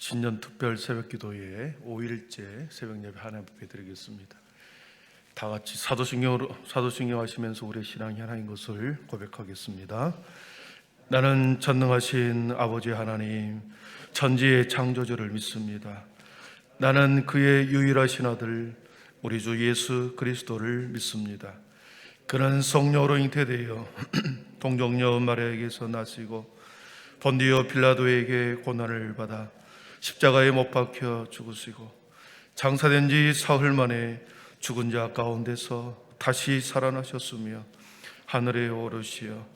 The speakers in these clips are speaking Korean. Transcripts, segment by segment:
신년 특별 새벽기도에 5일째 새벽예배 하나님 앞에 드리겠습니다. 다 같이 사도신경 하시면서 우리의 신앙이 하나인 것을 고백하겠습니다. 나는 전능하신 아버지 하나님, 천지의 창조주를 믿습니다. 나는 그의 유일하신 아들 우리 주 예수 그리스도를 믿습니다. 그는 성령으로 잉태되어 동정녀 마리아에게서 나시고 본디오 빌라도에게 고난을 받아 십자가에 못 박혀 죽으시고 장사된 지 사흘 만에 죽은 자 가운데서 다시 살아나셨으며 하늘에 오르시어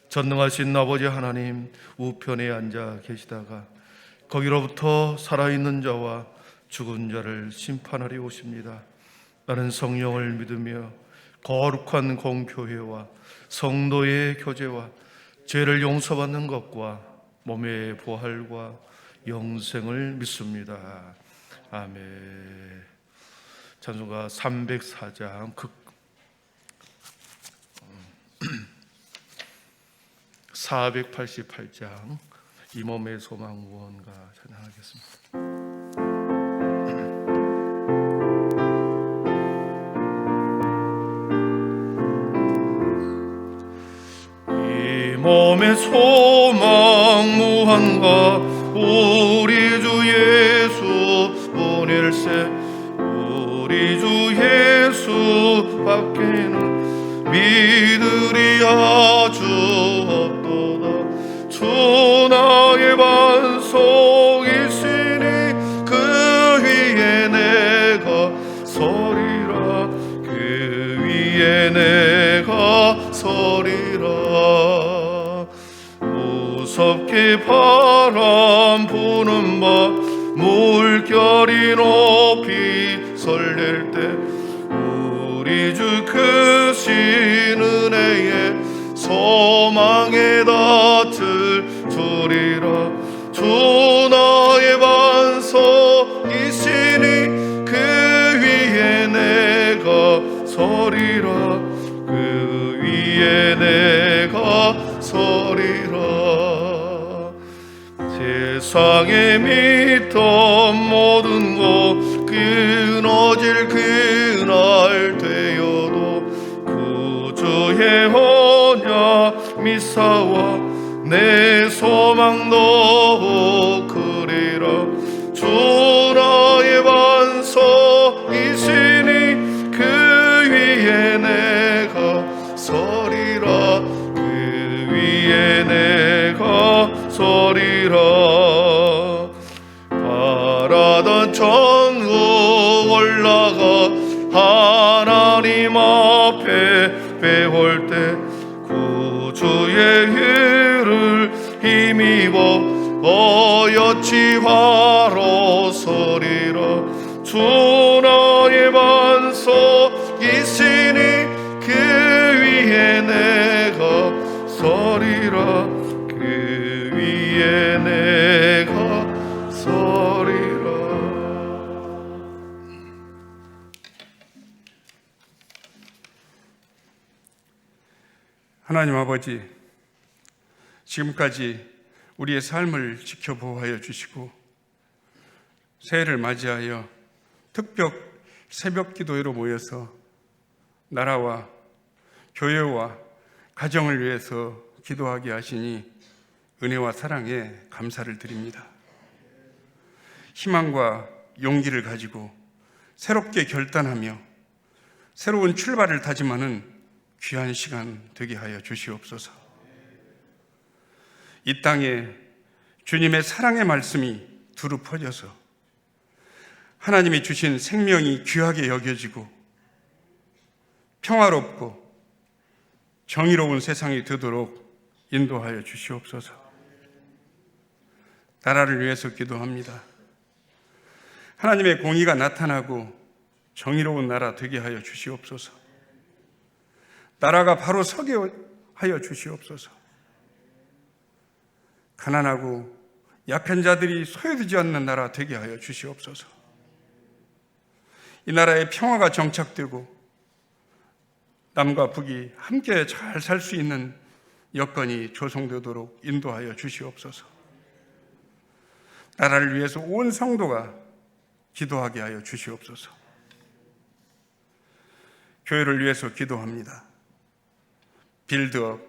전능하신 아버지 하나님 우편에 앉아 계시다가 거기로부터 살아있는 자와 죽은 자를 심판하려 오십니다. 나는 성령을 믿으며 거룩한 공교회와 성도의 교제와 죄를 용서받는 것과 몸의 부활과 영생을 믿습니다. 아멘. 찬송가 304장 488장 이 몸의 소망 무언가 찬양하겠습니다. 이 몸의 소망 무한가 우리 주 예수 보낼세 우리 주 예수 밖에는 믿으리 아주 없도다. 주 나의 반석이시니 그 위에 내가 서리라 그 위에 내가 서리라. 무섭게 바람 부는 밤 물결이 높이 설릴 때 우리 주 크신 은혜에 소망의 덫을 주리라. 주 나의 반석이시니 그 위에 내가 서리라 그 위에 내가 서리라. 세상에 믿던 모든 것 끊어질 그날 되어도 구주의 언약 미사와 내 소망도 그리라. 주 나의 반석이시니 그 위에 내가 서리라 그 위에 내가 서리라. 바라던 천국 올라가 하나님 앞에 배울 때 구주의 일을 힘입어 어여치 화로 서리라. 주 나의 반석이시니 그 위에 내가 서리라 그 위에 내가 서리라. 하나님 아버지, 지금까지 우리의 삶을 지켜보호하여 주시고 새해를 맞이하여 특별 새벽 기도회로 모여서 나라와 교회와 가정을 위해서 기도하게 하시니 은혜와 사랑에 감사를 드립니다. 희망과 용기를 가지고 새롭게 결단하며 새로운 출발을 다짐하는 귀한 시간 되게 하여 주시옵소서. 이 땅에 주님의 사랑의 말씀이 두루 퍼져서 하나님이 주신 생명이 귀하게 여겨지고 평화롭고 정의로운 세상이 되도록 인도하여 주시옵소서. 나라를 위해서 기도합니다. 하나님의 공의가 나타나고 정의로운 나라 되게 하여 주시옵소서. 나라가 바로 서게 하여 주시옵소서. 가난하고 약한 자들이 소외되지 않는 나라 되게 하여 주시옵소서. 이 나라에 평화가 정착되고 남과 북이 함께 잘 살 수 있는 여건이 조성되도록 인도하여 주시옵소서. 나라를 위해서 온 성도가 기도하게 하여 주시옵소서. 교회를 위해서 기도합니다. 빌드업,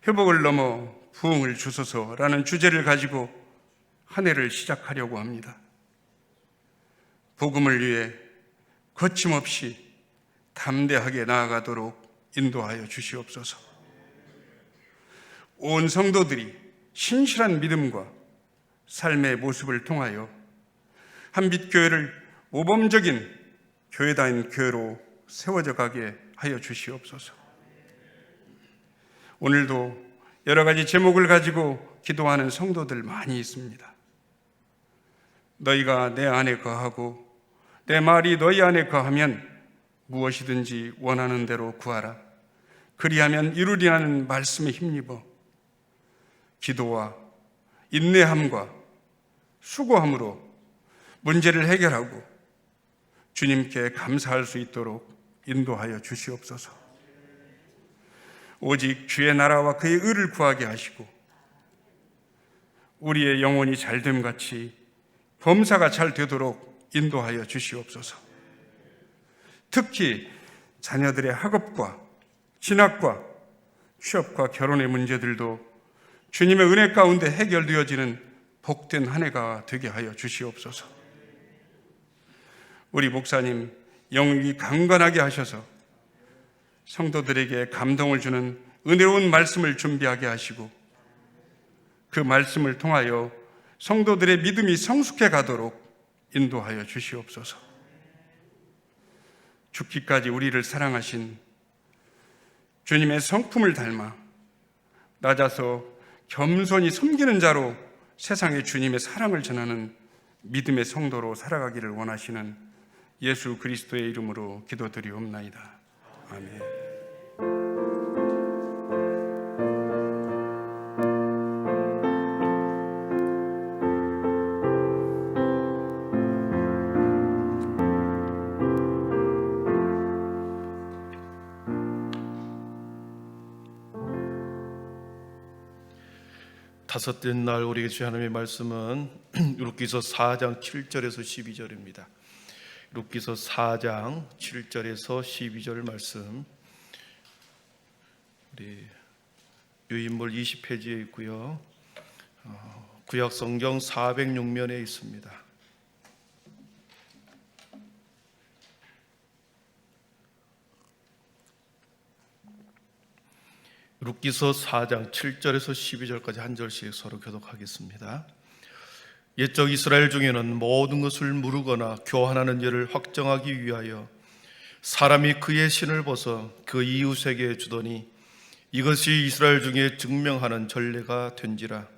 회복을 넘어 부흥을 주소서라는 주제를 가지고 한 해를 시작하려고 합니다. 복음을 위해 거침없이 담대하게 나아가도록 인도하여 주시옵소서. 온 성도들이 신실한 믿음과 삶의 모습을 통하여 한빛교회를 모범적인 교회다인 교회로 세워져 가게 하여 주시옵소서. 오늘도 여러 가지 제목을 가지고 기도하는 성도들 많이 있습니다. 너희가 내 안에 거하고 내 말이 너희 안에 거하면 무엇이든지 원하는 대로 구하라. 그리하면 이루리라는 말씀에 힘입어 기도와 인내함과 수고함으로 문제를 해결하고 주님께 감사할 수 있도록 인도하여 주시옵소서. 오직 주의 나라와 그의 의를 구하게 하시고 우리의 영혼이 잘됨 같이 범사가 잘 되도록 인도하여 주시옵소서. 특히 자녀들의 학업과 진학과 취업과 결혼의 문제들도 주님의 은혜 가운데 해결되어지는 복된 한 해가 되게 하여 주시옵소서. 우리 목사님 영육이 강건하게 하셔서 성도들에게 감동을 주는 은혜로운 말씀을 준비하게 하시고 그 말씀을 통하여 성도들의 믿음이 성숙해 가도록 인도하여 주시옵소서. 죽기까지 우리를 사랑하신 주님의 성품을 닮아 낮아서 겸손히 섬기는 자로 세상에 주님의 사랑을 전하는 믿음의 성도로 살아가기를 원하시는 예수 그리스도의 이름으로 기도드리옵나이다. 아멘. 다섯째 날 우리에게 주신 하나님의 말씀은 룻기서 4장 7절에서 12절입니다. 룻기서 4장 7절에서 12절 말씀, 우리 유인물 20페이지에 있고요. 구약 성경 406면에 있습니다. 룻기서 4장 7절에서 12절까지 한 절씩 서로 교독하겠습니다. 옛적 이스라엘 중에는 모든 것을 무르거나 교환하는 일을 확정하기 위하여 사람이 그의 신을 벗어 그 이웃에게 주더니 이것이 이스라엘 중에 증명하는 전례가 된지라.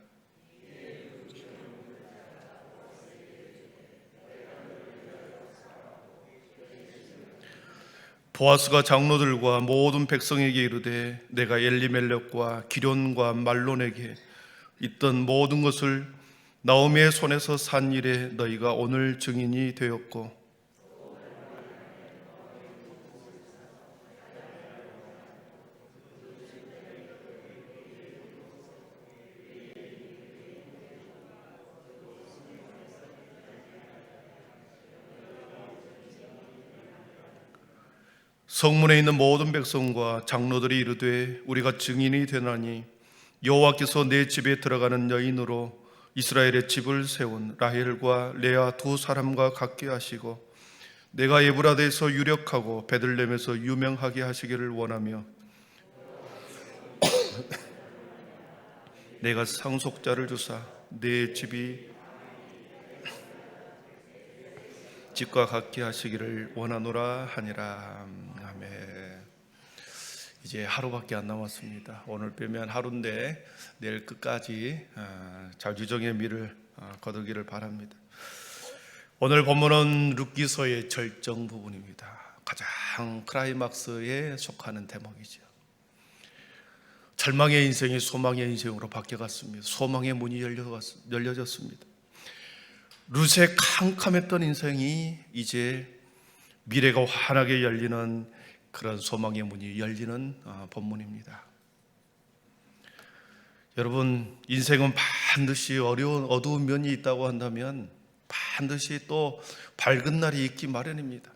보아스가 장로들과 모든 백성에게 이르되 내가 엘리멜렉과 기럨과 말론에게 있던 모든 것을 나오미의 손에서 산 일에 너희가 오늘 증인이 되었고 성문에 있는 모든 백성과 장로들이 이르되 우리가 증인이 되나니 여호와께서 내 집에 들어가는 여인으로 이스라엘의 집을 세운 라헬과 레아 두 사람과 같게 하시고 내가 에브라데에서 유력하고 베들레헴에서 유명하게 하시기를 원하며 내가 상속자를 주사 내 집과 같게 하시기를 원하노라 하니라. 아멘. 이제 하루밖에 안 남았습니다. 오늘 빼면 하루인데 내일 끝까지 자주정의 미를 거두기를 바랍니다. 오늘 본문은 룻기서의 절정 부분입니다. 가장 클라이막스에 속하는 대목이죠. 절망의 인생이 소망의 인생으로 바뀌어갔습니다. 소망의 문이 열려졌습니다. 룻의 캄캄했던 인생이 이제 미래가 환하게 열리는 그런 소망의 문이 열리는 본문입니다. 여러분, 인생은 반드시 어두운 면이 있다고 한다면 반드시 또 밝은 날이 있기 마련입니다.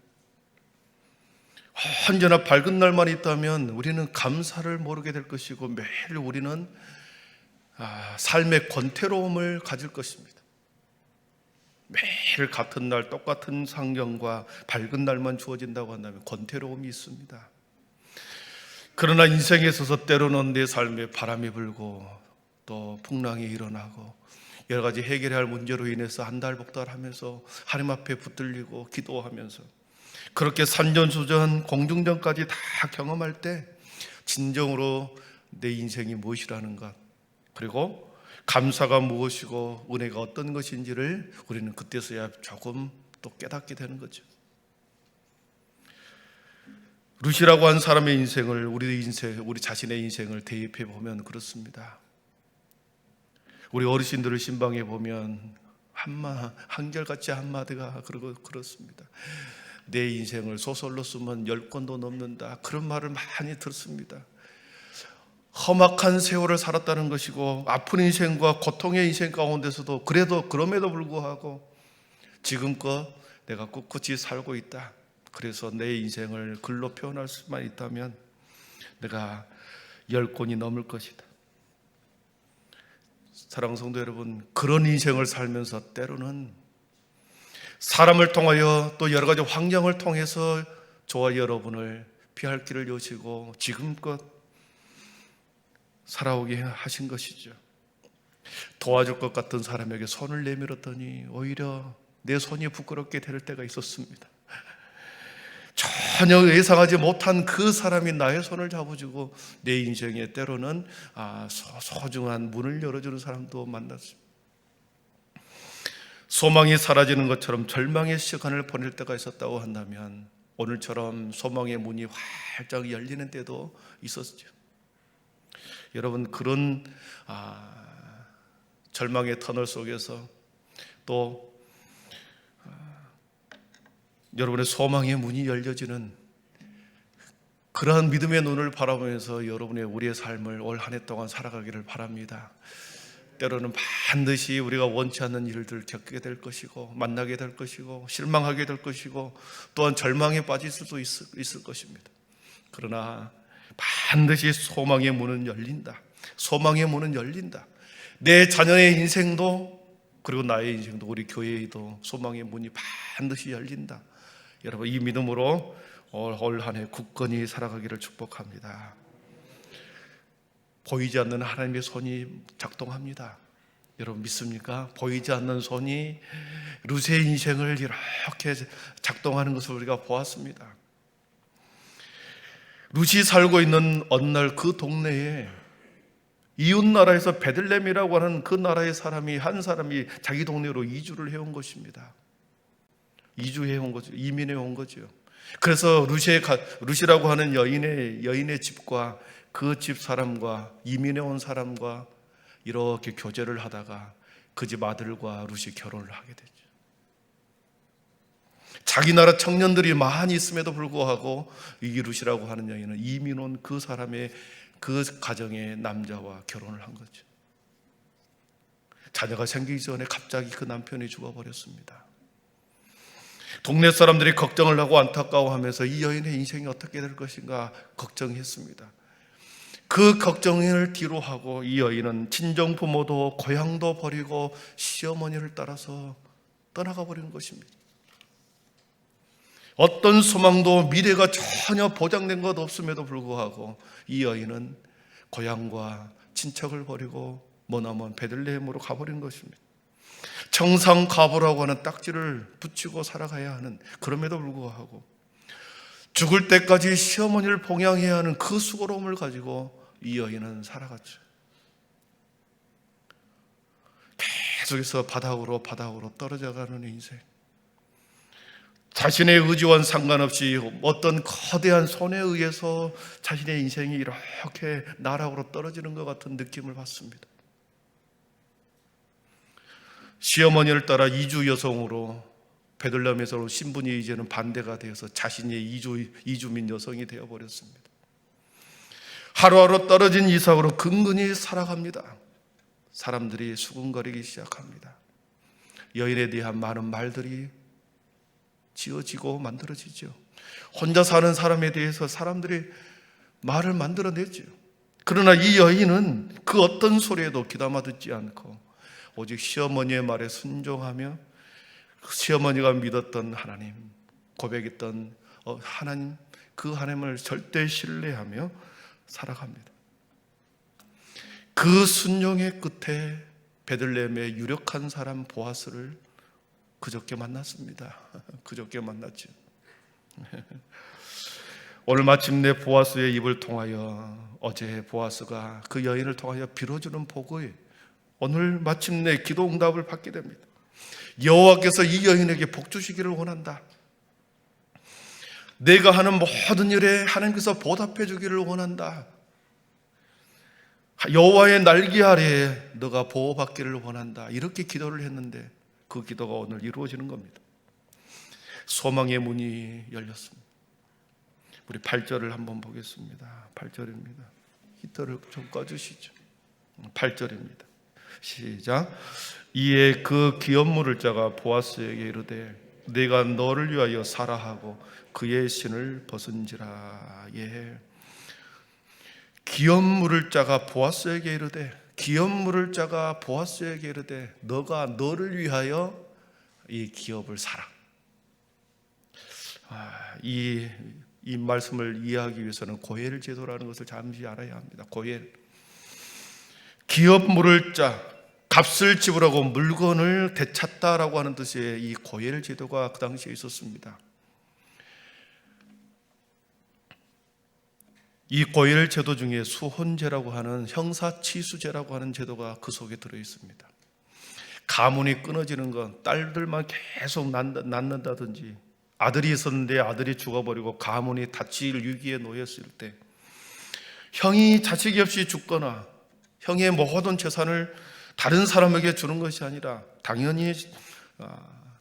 언제나 밝은 날만 있다면 우리는 감사를 모르게 될 것이고 매일 우리는 삶의 권태로움을 가질 것입니다. 매일 같은 날 똑같은 상경과 밝은 날만 주어진다고 한다면 권태로움이 있습니다. 그러나 인생에 있어서 때로는 내 삶에 바람이 불고 또 풍랑이 일어나고 여러 가지 해결해야 할 문제로 인해서 한달복달하면서 하나님 앞에 붙들리고 기도하면서 그렇게 산전수전 공중전까지 다 경험할 때 진정으로 내 인생이 무엇이라는 것, 그리고 감사가 무엇이고 은혜가 어떤 것인지를 우리는 그때서야 조금 또 깨닫게 되는 거죠. 룻이라고 한 사람의 인생을 우리 자신의 인생을 대입해 보면 그렇습니다. 우리 어르신들을 신방해 보면 한결같이 한마디가 그렇습니다. 내 인생을 소설로 쓰면 10권도 넘는다, 그런 말을 많이 듣습니다. 험악한 세월을 살았다는 것이고 아픈 인생과 고통의 인생 가운데서도 그럼에도 불구하고 지금껏 내가 꿋꿋이 살고 있다. 그래서 내 인생을 글로 표현할 수만 있다면 내가 10권이 넘을 것이다. 사랑하는 성도 여러분, 그런 인생을 살면서 때로는 사람을 통하여 또 여러 가지 환경을 통해서 저와 여러분을 피할 길을 여시고 지금껏 살아오게 하신 것이죠. 도와줄 것 같은 사람에게 손을 내밀었더니 오히려 내 손이 부끄럽게 될 때가 있었습니다. 전혀 예상하지 못한 그 사람이 나의 손을 잡아주고 내 인생에 때로는 소중한 문을 열어주는 사람도 만났습니다. 소망이 사라지는 것처럼 절망의 시간을 보낼 때가 있었다고 한다면 오늘처럼 소망의 문이 활짝 열리는 때도 있었죠. 여러분, 그런 절망의 터널 속에서 또 여러분의 소망의 문이 열려지는 그러한 믿음의 눈을 바라보면서 우리의 삶을 올 한 해 동안 살아가기를 바랍니다. 때로는 반드시 우리가 원치 않는 일들을 겪게 될 것이고 만나게 될 것이고 실망하게 될 것이고 또한 절망에 빠질 수도 있을 것입니다. 그러나 반드시 소망의 문은 열린다. 소망의 문은 열린다. 내 자녀의 인생도 그리고 나의 인생도 우리 교회에도 소망의 문이 반드시 열린다. 여러분, 이 믿음으로 올 한 해 굳건히 살아가기를 축복합니다. 보이지 않는 하나님의 손이 작동합니다. 여러분 믿습니까? 보이지 않는 손이 룻의 인생을 이렇게 작동하는 것을 우리가 보았습니다. 룻이 살고 있는 어느 날 그 동네에 이웃 나라에서 베들레헴이라고 하는 그 나라의 한 사람이 자기 동네로 이주를 해온 것입니다. 이주해 온 거죠. 이민해 온 거죠. 그래서 룻이라고 하는 여인의 집과 그 집 사람과 이민해 온 사람과 이렇게 교제를 하다가 그 집 아들과 룻이 결혼을 하게 되죠. 자기 나라 청년들이 많이 있음에도 불구하고 이 룻이라고 하는 여인은 이민 온 그 사람의 그 가정의 남자와 결혼을 한 거죠. 자녀가 생기기 전에 갑자기 그 남편이 죽어버렸습니다. 동네 사람들이 걱정을 하고 안타까워하면서 이 여인의 인생이 어떻게 될 것인가 걱정했습니다. 그 걱정을 뒤로하고 이 여인은 친정 부모도 고향도 버리고 시어머니를 따라서 떠나가 버리는 것입니다. 어떤 소망도 미래가 전혀 보장된 것 없음에도 불구하고 이 여인은 고향과 친척을 버리고 머나먼 베들레헴으로 가버린 것입니다. 청상가보라고 하는 딱지를 붙이고 살아가야 하는, 그럼에도 불구하고 죽을 때까지 시어머니를 봉양해야 하는 그 수고로움을 가지고 이 여인은 살아갔죠. 계속해서 바닥으로 떨어져가는 인생. 자신의 의지와는 상관없이 어떤 거대한 손에 의해서 자신의 인생이 이렇게 나락으로 떨어지는 것 같은 느낌을 받습니다. 시어머니를 따라 이주 여성으로 베들레헴에서 신분이 이제는 반대가 되어서 자신이 이주민 여성이 되어버렸습니다. 하루하루 떨어진 이삭으로 근근히 살아갑니다. 사람들이 수군거리기 시작합니다. 여인에 대한 많은 말들이 지어지고 만들어지죠. 혼자 사는 사람에 대해서 사람들이 말을 만들어내죠. 그러나 이 여인은 그 어떤 소리에도 귀담아 듣지 않고 오직 시어머니의 말에 순종하며 시어머니가 믿었던 하나님, 고백했던 하나님, 그 하나님을 절대 신뢰하며 살아갑니다. 그 순종의 끝에 베들레헴의 유력한 사람 보아스를 그저께 만났습니다. 그저께 만났죠. 오늘 마침내 보아스의 입을 통하여 어제 보아스가 그 여인을 통하여 빌어주는 복의 오늘 마침내 기도 응답을 받게 됩니다. 여호와께서 이 여인에게 복 주시기를 원한다. 내가 하는 모든 일에 하나님께서 보답해 주기를 원한다. 여호와의 날개 아래에 너가 보호받기를 원한다. 이렇게 기도를 했는데 그 기도가 오늘 이루어지는 겁니다. 소망의 문이 열렸습니다. 우리 8절을 한번 보겠습니다. 8절입니다. 히터를 좀 꺼주시죠. 8절입니다. 시작. 이에 그 기업 물을 자가 보아스에게 이르되 내가 너를 위하여 사라 하고 그의 신을 벗은지라. 예. 기업 물을 자가 보아스에게 이르되, 기업 물을 자가 보아스에게 이르되 너가 너를 위하여 이 기업을 사라. 이 말씀을 이해하기 위해서는 고엘 제도라는 것을 잠시 알아야 합니다. 고엘, 기업 물을 자, 값을 지불하고 물건을 되찾다라고 하는 뜻의 이 고엘 제도가 그 당시에 있었습니다. 이 고엘 제도 중에 수혼제라고 하는 형사치수제라고 하는 제도가 그 속에 들어 있습니다. 가문이 끊어지는 건 딸들만 계속 낳는다든지, 아들이 있었는데 아들이 죽어버리고 가문이 다칠 위기에 놓였을 때 형이 자식이 없이 죽거나 형의 모든 재산을 다른 사람에게 주는 것이 아니라 당연히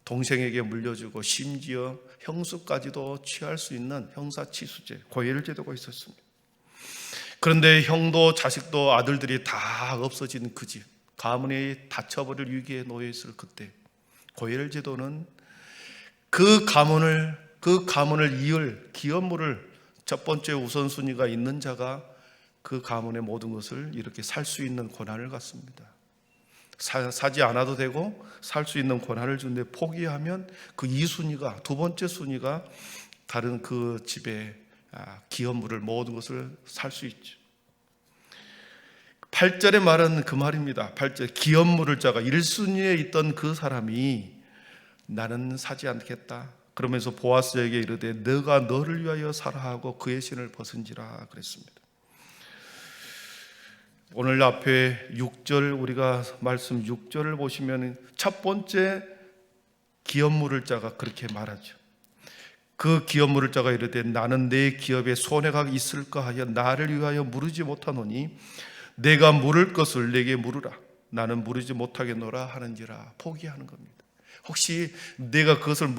동생에게 물려주고 심지어 형수까지도 취할 수 있는 형사치수제, 고엘 제도가 있었습니다. 그런데 형도 자식도 아들들이 다 없어진 그 집, 가문이 닫혀버릴 위기에 놓여있을 그때 고엘 제도는 그 가문을 이을 기업물을 첫 번째 우선순위가 있는 자가 그 가문의 모든 것을 이렇게 살 수 있는 권한을 갖습니다. 사지 않아도 되고 살 수 있는 권한을 주는데 포기하면 그 2순위가, 두 번째 순위가 다른 그 집의 기업물을 모든 것을 살 수 있죠. 8절의 말은 그 말입니다. 8절, 기업물을 자가 1순위에 있던 그 사람이 나는 사지 않겠다 그러면서 보아스에게 이르되 너가 너를 위하여 사라 하고 그의 신을 벗은지라 그랬습니다. 오늘 앞에 6절, 우리가 말씀 6절을 보시면 첫 번째 기업물을 자가 그렇게 말하죠. 그 기업물을 자가 이르되 나는 내 기업에 손해가 있을까 하여 나를 위하여 물으지 못하노니 내가 물을 것을 내게 물으라. 나는 물으지 못하겠노라 하는지라. 포기하는 겁니다. 혹시 내가 그것을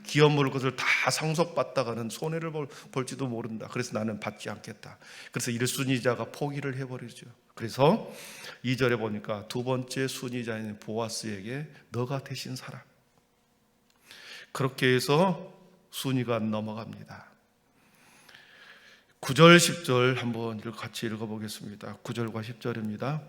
기업 물을 것을 다 상속받다가는 손해를 볼지도 모른다. 그래서 나는 받지 않겠다. 그래서 1순위자가 포기를 해버리죠. 그래서 2절에 보니까 두 번째 순위자인 보아스에게 너가 대신 살아. 그렇게 해서 순위가 넘어갑니다. 9절 10절 한번 같이 읽어보겠습니다. 9절과 10절입니다.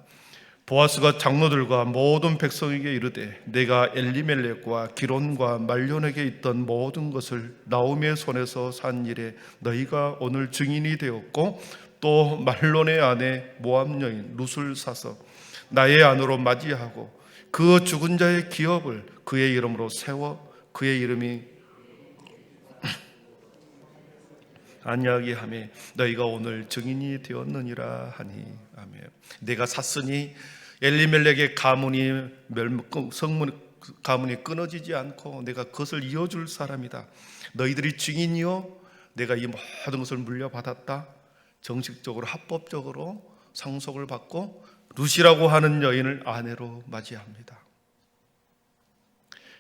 보아스가 장로들과 모든 백성에게 이르되 내가 엘리멜렉과 기론과 말론에게 있던 모든 것을 나오미의 손에서 산 일에 너희가 오늘 증인이 되었고 또 말론의 아내 모압 여인 룻을 사서 나의 아내로 맞이하고 그 죽은 자의 기업을 그의 이름으로 세워 그의 이름이 안야하게 하며 너희가 오늘 증인이 되었느니라 하니. 아멘. 내가 샀으니 엘리멜렉의 가문이 끊어지지 않고 내가 그것을 이어줄 사람이다. 너희들이 증인이요 내가 이 모든 것을 물려받았다. 정식적으로 합법적으로 상속을 받고 룻이라고 하는 여인을 아내로 맞이합니다.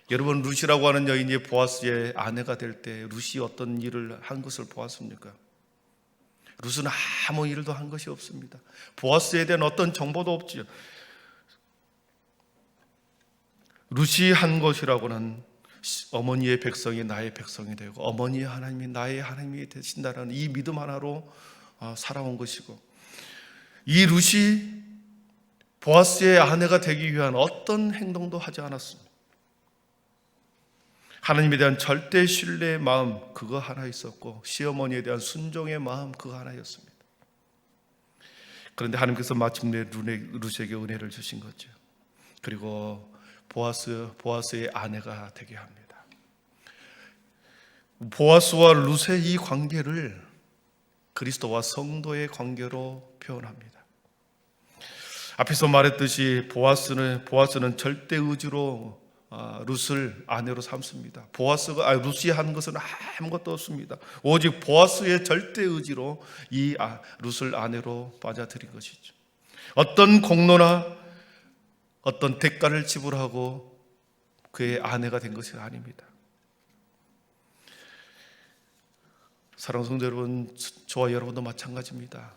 여러분, 룻이라고 하는 여인이 보아스의 아내가 될 때 룻이 어떤 일을 한 것을 보았습니까? 룻은 아무 일도 한 것이 없습니다. 보아스에 대한 어떤 정보도 없지요. 룻이 한 것이라고는 어머니의 백성이 나의 백성이 되고 어머니의 하나님이 나의 하나님이 되신다는 이 믿음 하나로 살아온 것이고, 이 룻이 보아스의 아내가 되기 위한 어떤 행동도 하지 않았습니다. 하나님에 대한 절대 신뢰의 마음 그거 하나 있었고, 시어머니에 대한 순종의 마음 그거 하나였습니다. 그런데 하나님께서 마침내 룻에게 은혜를 주신 거죠. 그리고 보아스의 아내가 되게 합니다. 보아스와 룻의 이 관계를 그리스도와 성도의 관계로 표현합니다. 앞에서 말했듯이 보아스는 절대 의지로 룻을 아내로 삼습니다. 룻이 한 것은 아무것도 없습니다. 오직 보아스의 절대 의지로 이 룻을 아내로 맞아들인 것이죠. 어떤 공로나 어떤 대가를 지불하고 그의 아내가 된 것이 아닙니다. 사랑하는 성도 여러분, 저와 여러분도 마찬가지입니다.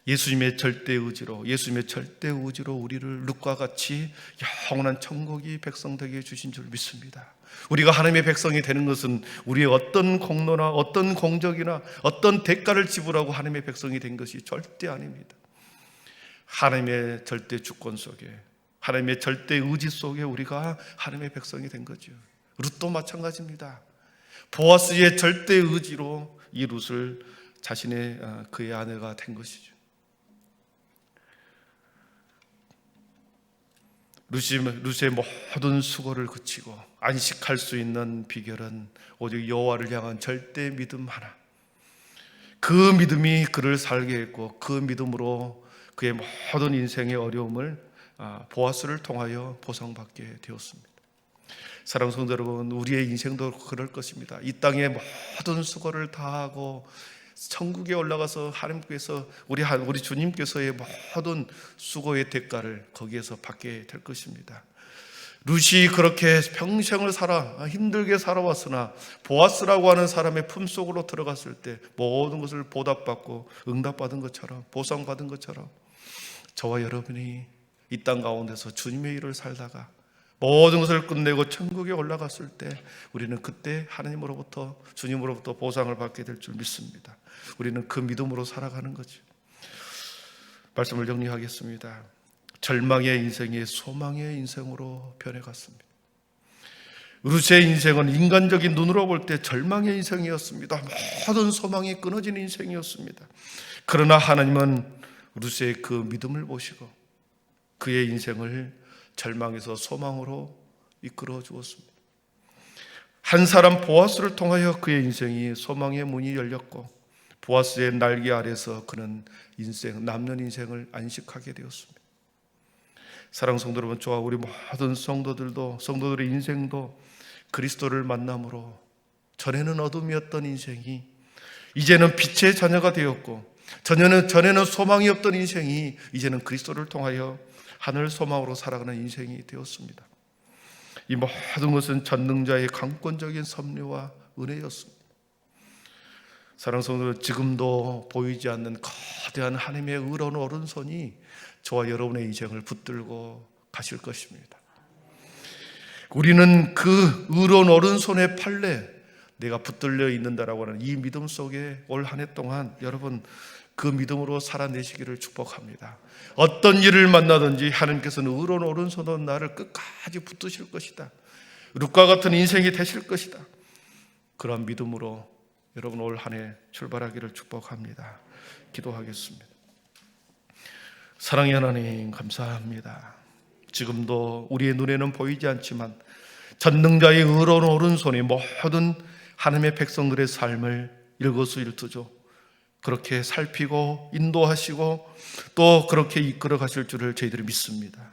예수님의 절대 의지로 우리를 룻과 같이 영원한 천국이 백성되게 해주신 줄 믿습니다. 우리가 하나님의 백성이 되는 것은 우리의 어떤 공로나 어떤 공적이나 어떤 대가를 지불하고 하나님의 백성이 된 것이 절대 아닙니다. 하나님의 절대 주권 속에, 하나님의 절대 의지 속에 우리가 하나님의 백성이 된 거죠. 룻도 마찬가지입니다. 보아스의 절대 의지로 이 룻을 그의 아내가 된 것이죠. 룻의 모든 수고를 그치고 안식할 수 있는 비결은 오직 여호와를 향한 절대 믿음 하나. 그 믿음이 그를 살게 했고, 그 믿음으로 그의 모든 인생의 어려움을 보아스를 통하여 보상받게 되었습니다. 사랑하는 성도 여러분, 우리의 인생도 그럴 것입니다. 이 땅에 모든 수고를 다하고 천국에 올라가서 하나님께서 우리 주님께서의 모든 수고의 대가를 거기에서 받게 될 것입니다. 룻이 그렇게 평생을 힘들게 살아왔으나 보아스라고 하는 사람의 품속으로 들어갔을 때 모든 것을 보답받고 응답받은 것처럼, 보상받은 것처럼, 저와 여러분이 이 땅 가운데서 주님의 일을 살다가 모든 것을 끝내고 천국에 올라갔을 때 우리는 그때 하나님으로부터, 주님으로부터 보상을 받게 될 줄 믿습니다. 우리는 그 믿음으로 살아가는 거죠. 말씀을 정리하겠습니다. 절망의 인생이 소망의 인생으로 변해갔습니다. 룻의 인생은 인간적인 눈으로 볼 때 절망의 인생이었습니다. 모든 소망이 끊어진 인생이었습니다. 그러나 하나님은 룻의 그 믿음을 보시고 그의 인생을 절망에서 소망으로 이끌어 주었습니다. 한 사람 보아스를 통하여 그의 인생이 소망의 문이 열렸고, 보아스의 날개 아래서 그는 남는 인생을 안식하게 되었습니다. 사랑하는 성도 여러분, 저와 우리 모든 성도들의 인생도 그리스도를 만남으로 전에는 어둠이었던 인생이 이제는 빛의 자녀가 되었고, 전에는 소망이 없던 인생이 이제는 그리스도를 통하여 하늘 소망으로 살아가는 인생이 되었습니다. 이 모든 것은 전능자의 강권적인 섭리와 은혜였습니다. 사랑하는 성도들, 지금도 보이지 않는 거대한 하나님의 의로운 오른손이 저와 여러분의 인생을 붙들고 가실 것입니다. 우리는 그 의로운 오른손의 팔레, 내가 붙들려 있는다라고 하는 이 믿음 속에 올 한 해 동안 여러분 그 믿음으로 살아내시기를 축복합니다. 어떤 일을 만나든지 하나님께서는 의로운 오른손으로 나를 끝까지 붙드실 것이다. 룻과 같은 인생이 되실 것이다. 그런 믿음으로 여러분 올 한 해 출발하기를 축복합니다. 기도하겠습니다. 사랑의 하나님, 감사합니다. 지금도 우리의 눈에는 보이지 않지만 전능자의 의로운 오른손이 모든 하나님의 백성들의 삶을 일거수일투족 그렇게 살피고 인도하시고 또 그렇게 이끌어 가실 줄을 저희들이 믿습니다.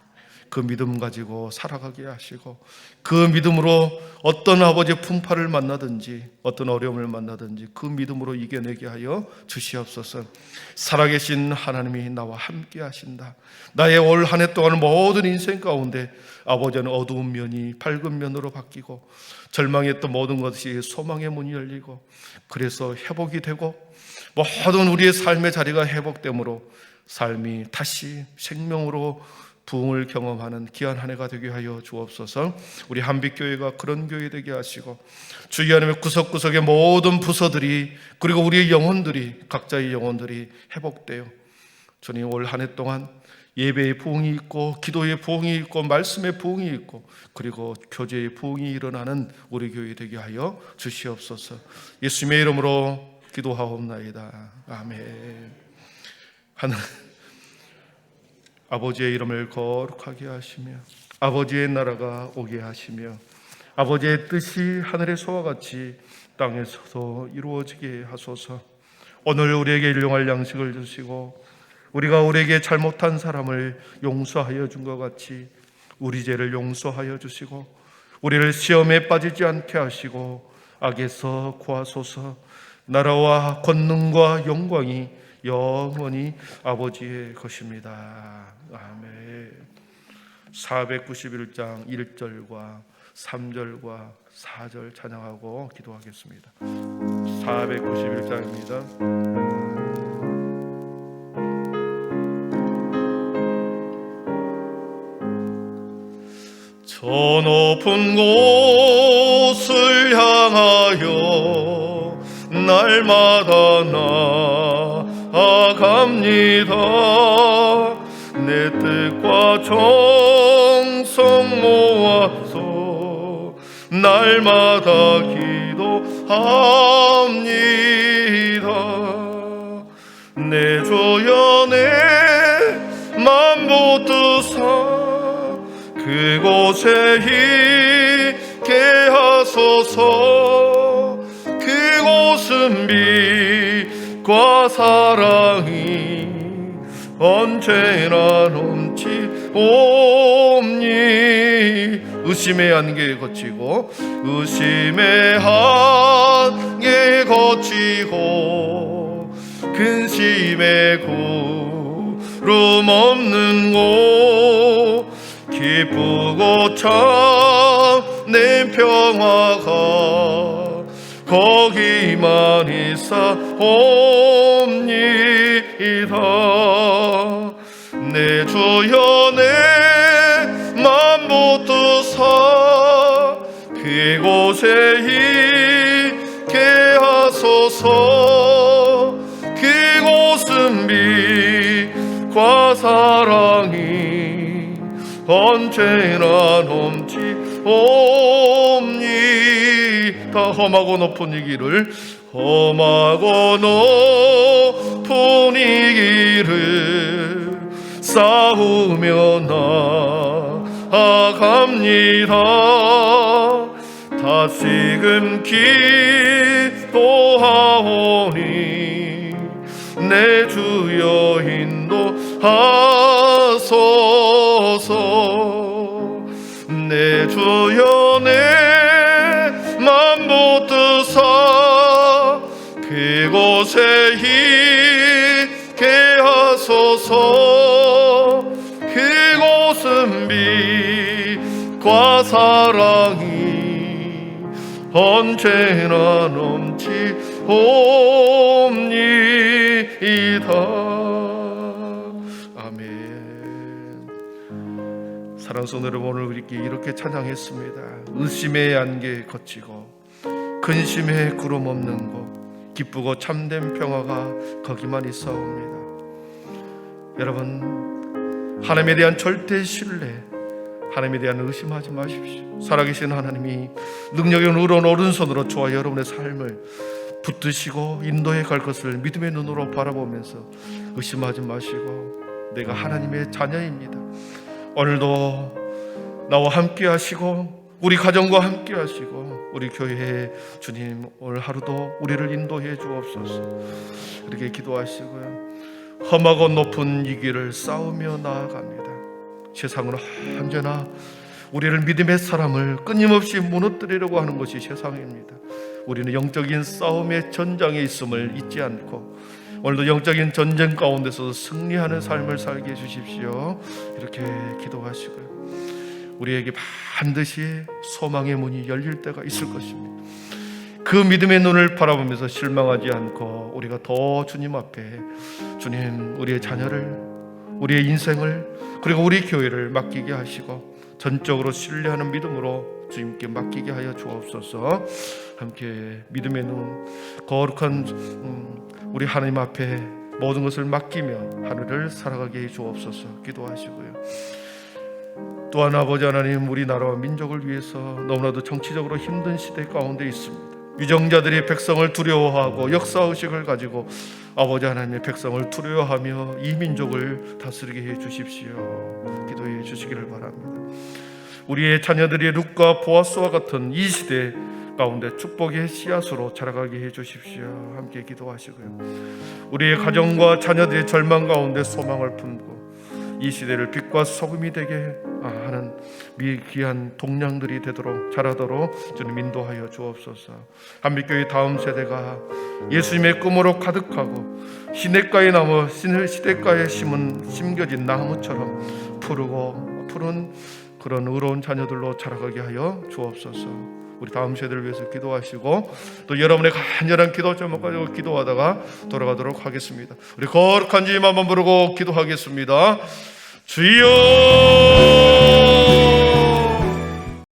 그 믿음 가지고 살아가게 하시고 그 믿음으로 어떤 아버지의 풍파를 만나든지 어떤 어려움을 만나든지 그 믿음으로 이겨내게 하여 주시옵소서. 살아계신 하나님이 나와 함께 하신다. 나의 올 한 해 동안 모든 인생 가운데 아버지는 어두운 면이 밝은 면으로 바뀌고 절망했던 모든 것이 소망의 문이 열리고 그래서 회복이 되고 모든 우리의 삶의 자리가 회복되므로 삶이 다시 생명으로 부흥을 경험하는 귀한 한 해가 되게 하여 주옵소서. 우리 한빛교회가 그런 교회 되게 하시고 주의 하나님의 구석구석의 모든 부서들이 그리고 우리의 영혼들이 각자의 영혼들이 회복되어 주님 올 한 해 동안 예배의 부흥이 있고 기도의 부흥이 있고 말씀의 부흥이 있고 그리고 교제의 부흥이 일어나는 우리 교회 되게 하여 주시옵소서. 예수님의 이름으로 기도하옵나이다. 아멘. 하늘 아버지의 이름을 거룩하게 하시며 아버지의 나라가 오게 하시며 아버지의 뜻이 하늘에서와 같이 땅에서도 이루어지게 하소서. 오늘 우리에게 일용할 양식을 주시고 우리가 우리에게 잘못한 사람을 용서하여 준 것 같이 우리 죄를 용서하여 주시고 우리를 시험에 빠지지 않게 하시고 악에서 구하소서. 나라와 권능과 영광이 영원히 아버지의 것입니다. 아멘. 491장 1절과 3절과 4절 찬양하고 기도하겠습니다. 491장입니다. 저 높은 곳을 향하여 날마다 나아갑니다. 내 뜻과 정성 모아서 날마다 기도합니다. 내 주여 내 맘 붙드사 그곳에 있게 하소서. 그곳은 빛과 사랑이 언제나 넘치옵니. 의심의 안개 거치고 의심의 한계 거치고 근심의 구름 없는 곳 기쁘고 참된 평화가 거기만 있사옵니다. 내 주여 내 맘 붙드사 그곳에 있게 하소서. 그곳은 빛과 사랑이 언제나 넘치옵니다. 험하고 높은 이 길을 험하고 높은 이 길을 싸우며 나아갑니다. 다시금 기도하오니 내 주여 인도하소서. 내 주여 내 맘 붙드사 그곳에 있게 하소서. 그곳은 빛과 사랑이 언제나 넘치옵니다. 아멘. 사랑스러운 여러분, 오늘 우리 이렇게 찬양했습니다. 의심의 안개 거치고 근심의 구름 없는 곳 기쁘고 참된 평화가 거기만 있사옵니다. 여러분, 하나님에 대한 절대 신뢰, 하나님에 대한 의심하지 마십시오. 살아계신 하나님이 능력의 의로운 오른손으로 저와 여러분의 삶을 붙드시고 인도해 갈 것을 믿음의 눈으로 바라보면서 의심하지 마시고 내가 하나님의 자녀입니다. 오늘도 나와 함께 하시고 우리 가정과 함께 하시고 우리 교회에 주님 오늘 하루도 우리를 인도해 주옵소서. 이렇게 기도하시고요. 험하고 높은 이 길을 싸우며 나아갑니다. 세상은 언제나 우리를 믿음의 사람을 끊임없이 무너뜨리려고 하는 것이 세상입니다. 우리는 영적인 싸움의 전장에 있음을 잊지 않고 오늘도 영적인 전쟁 가운데서 승리하는 삶을 살게 해주십시오. 이렇게 기도하시고요. 우리에게 반드시 소망의 문이 열릴 때가 있을 것입니다. 그 믿음의 눈을 바라보면서 실망하지 않고 우리가 더 주님 앞에 주님 우리의 자녀를, 우리의 인생을, 그리고 우리 교회를 맡기게 하시고 전적으로 신뢰하는 믿음으로 주님께 맡기게 하여 주옵소서. 함께 믿음의 눈, 거룩한 우리 하나님 앞에 모든 것을 맡기며 하늘을 살아가게 해 주옵소서. 기도하시고요. 또한 아버지 하나님, 우리나라와 민족을 위해서 너무나도 정치적으로 힘든 시대 가운데 있습니다. 위정자들이 백성을 두려워하고 역사의식을 가지고 아버지 하나님의 백성을 두려워하며 이 민족을 다스리게 해 주십시오. 기도해 주시기를 바랍니다. 우리의 자녀들이 룻과 보아스와 같은 이 시대 가운데 축복의 씨앗으로 자라가게 해 주십시오. 함께 기도하시고요. 우리의 가정과 자녀들의 절망 가운데 소망을 품고 이 시대를 빛과 소금이 되게 하는 귀한 동량들이 되도록 자라도록 주님 인도하여 주옵소서. 한빛교회 다음 세대가 예수님의 꿈으로 가득하고 시냇가에 나무, 시냇가에 심겨진 나무처럼 푸른 그런 의로운 자녀들로 자라가게 하여 주옵소서. 우리 다음 세대를 위해서 기도하시고 또 여러분의 간절한 기도 제목 가지고 기도하다가 돌아가도록 하겠습니다. 우리 거룩한 주님 한번 부르고 기도하겠습니다. 주여